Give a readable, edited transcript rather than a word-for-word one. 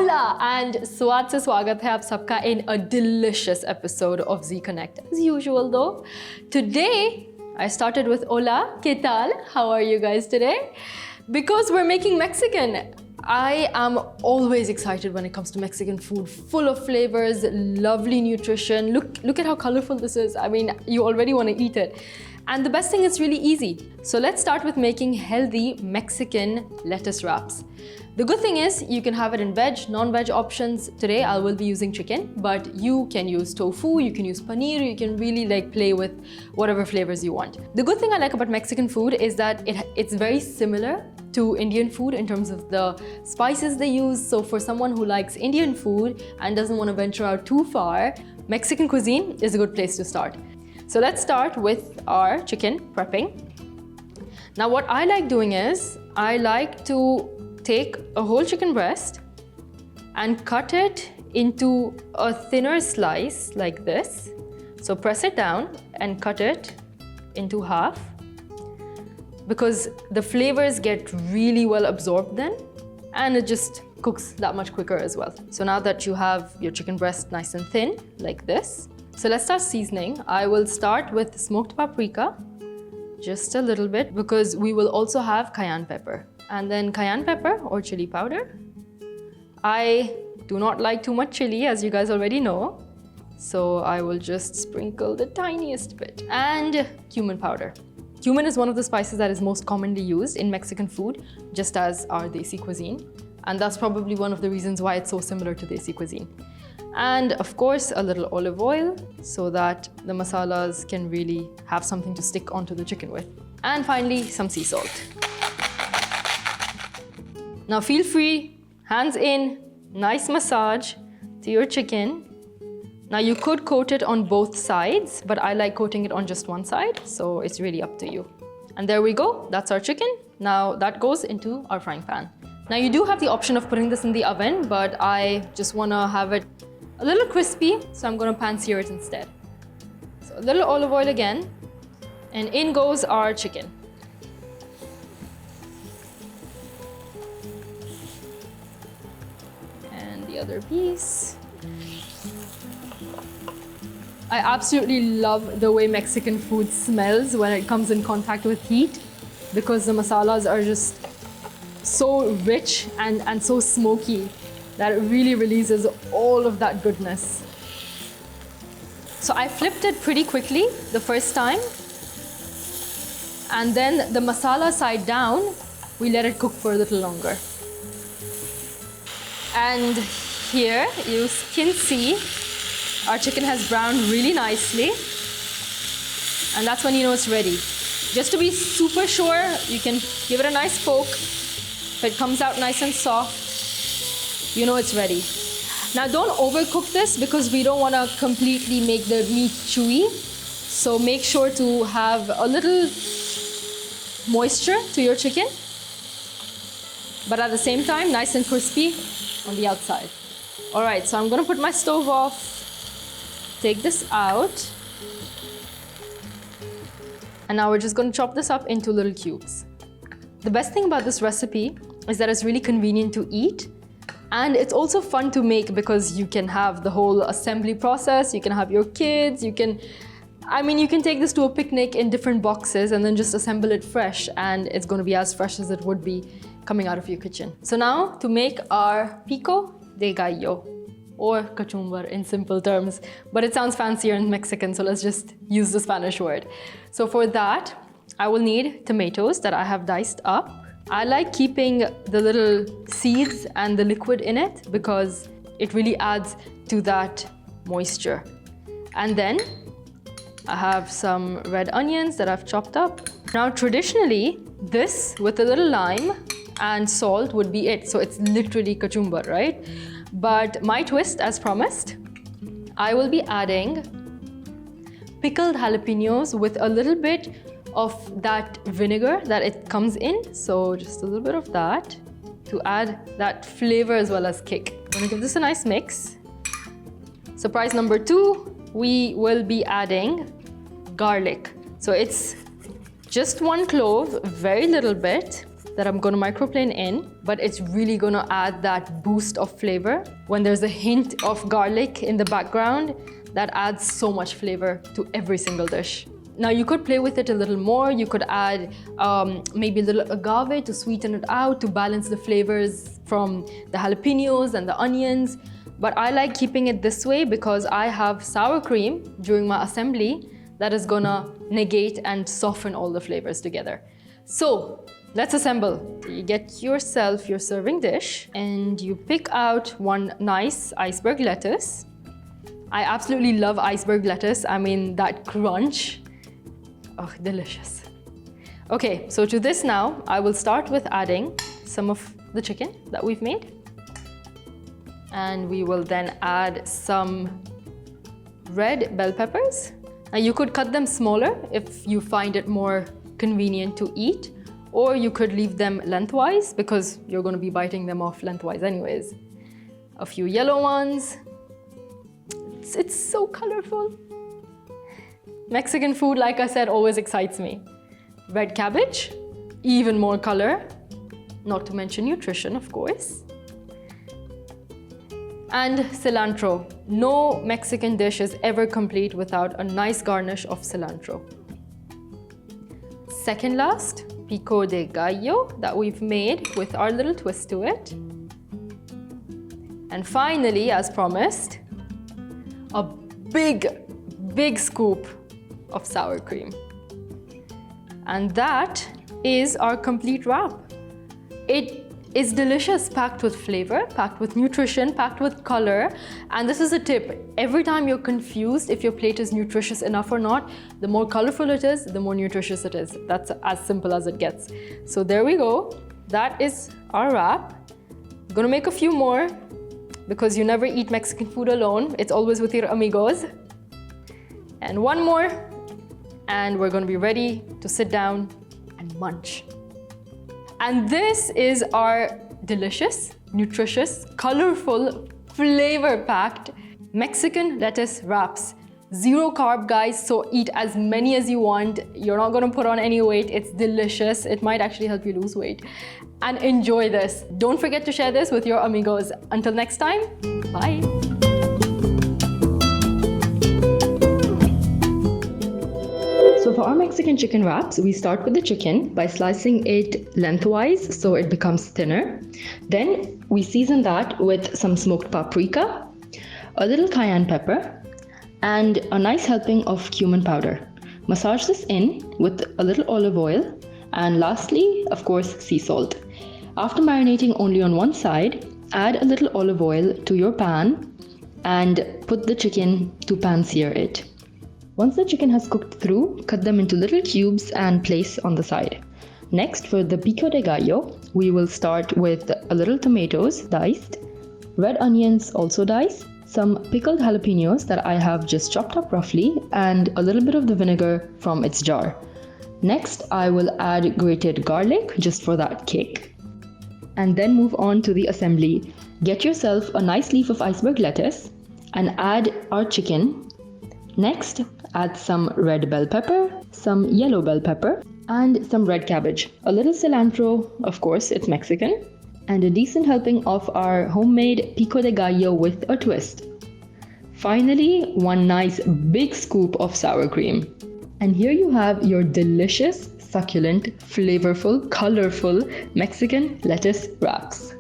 Hola and Swad se swagat hai aap sabka in a delicious episode of Z Connect. As usual though, today I started with hola, ¿qué tal? How are you guys today? Because we're making Mexican. I am always excited when it comes to Mexican food, full of flavors, lovely nutrition. Look at how colorful this is. I mean, you already want to eat it. And the best thing, it's really easy. So let's start with making healthy Mexican lettuce wraps. The good thing is you can have it in veg, non-veg options. Today I will be using chicken, but you can use tofu, you can use paneer, you can really play with whatever flavors you want. The good thing I like about Mexican food is that it's very similar to Indian food in terms of the spices they use. So for someone who likes Indian food and doesn't want to venture out too far, Mexican cuisine is a good place to start. So let's start with our chicken prepping. Now what I like doing is, I like to take a whole chicken breast and cut it into a thinner slice like this. So press it down and cut it into half, because the flavors get really well absorbed then, and it just cooks that much quicker as well. So now that you have your chicken breast nice and thin like this, so let's start seasoning. I will start with smoked paprika, just a little bit, because we will also have cayenne pepper. And then cayenne pepper or chili powder. I do not like too much chili, as you guys already know, so I will just sprinkle the tiniest bit. And cumin powder. Cumin is one of the spices that is most commonly used in Mexican food, just as our Desi cuisine. And that's probably one of the reasons why it's so similar to Desi cuisine. And of course, a little olive oil, so that the masalas can really have something to stick onto the chicken with. And finally, some sea salt. Now feel free, hands in, nice massage to your chicken. Now you could coat it on both sides, but I like coating it on just one side, so it's really up to you. And there we go, that's our chicken. Now that goes into our frying pan. Now you do have the option of putting this in the oven, but I just wanna have it a little crispy, so I'm gonna pan sear it instead. So a little olive oil again, and in goes our chicken. The other piece. I absolutely love the way Mexican food smells when it comes in contact with heat, because the masalas are just so rich and so smoky that it really releases all of that goodness. So I flipped it pretty quickly the first time, and then the masala side down, we let it cook for a little longer. And here you can see our chicken has browned really nicely, and that's when you know it's ready. Just to be super sure, you can give it a nice poke. If it comes out nice and soft, you know it's ready. Now don't overcook this, because we don't want to completely make the meat chewy. So make sure to have a little moisture to your chicken, but at the same time nice and crispy on the outside. All right, so I'm gonna put my stove off, take this out, and now we're just gonna chop this up into little cubes. The best thing about this recipe is that it's really convenient to eat, and it's also fun to make, because you can have the whole assembly process, you can have your kids, you can take this to a picnic in different boxes and then just assemble it fresh, and it's gonna be as fresh as it would be coming out of your kitchen. So now to make our pico de gallo, or cachumbar in simple terms, but it sounds fancier in Mexican, so let's just use the Spanish word. So for that, I will need tomatoes that I have diced up. I like keeping the little seeds and the liquid in it, because it really adds to that moisture. And then I have some red onions that I've chopped up. Now traditionally, this with a little lime and salt would be it. So it's literally kachumbar, right? But my twist, as promised, I will be adding pickled jalapenos with a little bit of that vinegar that it comes in. So just a little bit of that to add that flavor as well as kick. I'm gonna give this a nice mix. Surprise number 2, we will be adding garlic. So it's just 1 clove, very little bit. that I'm gonna microplane in, but it's really gonna add that boost of flavor. When there's a hint of garlic in the background, that adds so much flavor to every single dish. Now you could play with it a little more. You could add maybe a little agave to sweeten it out, to balance the flavors from the jalapenos and the onions. But I like keeping it this way because I have sour cream during my assembly that is gonna negate and soften all the flavors together. So let's assemble. You get yourself your serving dish and you pick out one nice iceberg lettuce. I absolutely love iceberg lettuce. I mean, that crunch. Oh, delicious. Okay, so to this now, I will start with adding some of the chicken that we've made. And we will then add some red bell peppers. Now you could cut them smaller if you find it more convenient to eat, or you could leave them lengthwise because you're going to be biting them off lengthwise anyways. A few yellow ones. It's so colorful. Mexican food, like I said, always excites me. Red cabbage, even more color, not to mention nutrition, of course. And cilantro. No Mexican dish is ever complete without a nice garnish of cilantro. Second last, pico de gallo that we've made with our little twist to it. And finally, as promised, a big scoop of sour cream. And that is our complete wrap. It is delicious, packed with flavor, packed with nutrition, packed with color. And this is a tip. Every time you're confused if your plate is nutritious enough or not, the more colorful it is, the more nutritious it is. That's as simple as it gets. So there we go. That is our wrap. I'm gonna make a few more because you never eat Mexican food alone. It's always with your amigos. And one more, and we're gonna be ready to sit down and munch. And this is our delicious, nutritious, colorful, flavor-packed Mexican lettuce wraps. Zero carb, guys, so eat as many as you want. You're not gonna put on any weight. It's delicious. It might actually help you lose weight. And enjoy this. Don't forget to share this with your amigos. Until next time, bye. So for our Mexican chicken wraps, we start with the chicken by slicing it lengthwise so it becomes thinner. Then we season that with some smoked paprika, a little cayenne pepper, and a nice helping of cumin powder. Massage this in with a little olive oil, and lastly, of course, sea salt. After marinating only on one side, add a little olive oil to your pan and put the chicken to pan-sear it. Once the chicken has cooked through, cut them into little cubes and place on the side. Next, for the pico de gallo, we will start with a little tomatoes diced, red onions also diced, some pickled jalapenos that I have just chopped up roughly, and a little bit of the vinegar from its jar. Next, I will add grated garlic just for that kick. And then move on to the assembly. Get yourself a nice leaf of iceberg lettuce and add our chicken. Next, add some red bell pepper, some yellow bell pepper, and some red cabbage. A little cilantro, of course, it's Mexican, and a decent helping of our homemade pico de gallo with a twist. Finally, one nice big scoop of sour cream. And here you have your delicious, succulent, flavorful, colorful Mexican lettuce wraps.